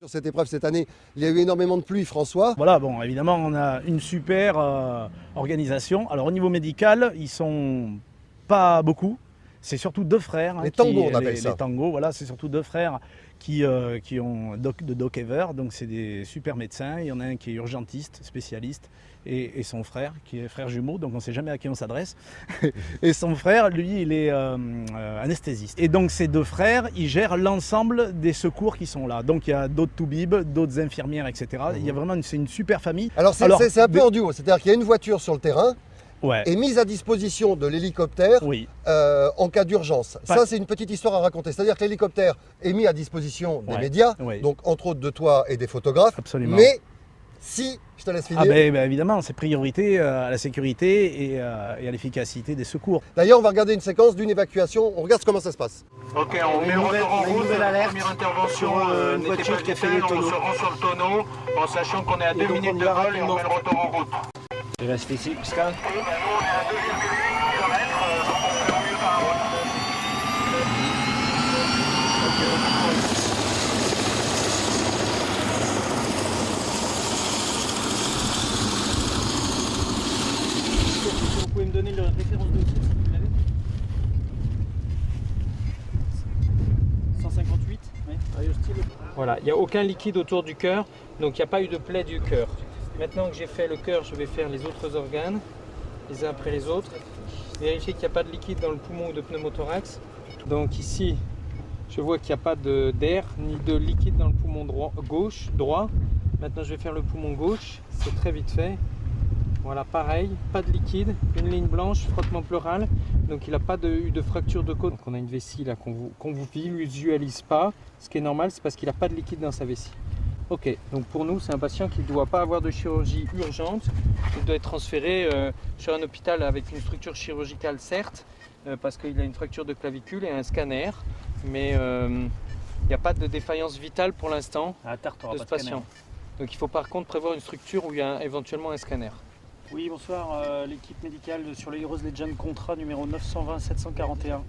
Sur cette épreuve cette année, il y a eu énormément de pluie, François. Voilà, bon, évidemment, on a une super organisation. Alors, au niveau médical, ils sont pas beaucoup. C'est surtout deux frères. Les tangos, on appelle ça. Les tangos, voilà, c'est surtout deux frères qui ont de Doc Ever. Donc, c'est des super médecins. Il y en a un qui est urgentiste, spécialiste, et son frère, qui est frère jumeau. Donc, on ne sait jamais à qui on s'adresse. Et son frère, lui, il est anesthésiste. Et donc, ces deux frères, ils gèrent l'ensemble des secours qui sont là. Donc, il y a d'autres toubibs, d'autres infirmières, etc. Il y a vraiment, c'est une super famille. Alors, c'est un peu en duo. C'est-à-dire qu'il y a une voiture sur le terrain. Ouais. Et mise à disposition de l'hélicoptère Oui. en cas d'urgence. Ça, c'est une petite histoire à raconter. C'est-à-dire que l'hélicoptère est mis à disposition des médias, donc entre autres de toi et des photographes. Absolument. Mais si, je te laisse finir. Évidemment, c'est priorité à la sécurité et à l'efficacité des secours. D'ailleurs, on va regarder une séquence d'une évacuation. On regarde comment ça se passe. Ok, on met le moteur en route. Première intervention, une voiture qui a fait le tonneau. On se rend sur le tonneau en sachant qu'on est à 2 minutes de vol et on met le rotor en route. Je reste ici, Pascal. Nous, on est à 2,8 km, donc on fait au mieux par route. Vous pouvez me donner la référence de titre, vous l'avez 158, oui. Voilà, il n'y a aucun liquide autour du cœur, donc il n'y a pas eu de plaie du cœur. Maintenant que j'ai fait le cœur, je vais faire les autres organes, les uns après les autres. Vérifier qu'il n'y a pas de liquide dans le poumon ou de pneumothorax. Donc ici, je vois qu'il n'y a pas d'air ni de liquide dans le poumon droit. Maintenant je vais faire le poumon gauche, c'est très vite fait. Voilà, pareil, pas de liquide, une ligne blanche, frottement pleural. Donc il n'a pas eu de fracture de côte. Donc on a une vessie là qu'on vous visualise pas. Ce qui est normal, c'est parce qu'il n'a pas de liquide dans sa vessie. Ok, donc pour nous, c'est un patient qui ne doit pas avoir de chirurgie urgente. Il doit être transféré sur un hôpital avec une structure chirurgicale, certes, parce qu'il a une fracture de clavicule et un scanner. Mais il n'y a pas de défaillance vitale pour l'instant de ce patient. Donc il faut par contre prévoir une structure où il y a éventuellement un scanner. Oui, bonsoir, l'équipe médicale sur le Heroes Legend contrat numéro 920 741.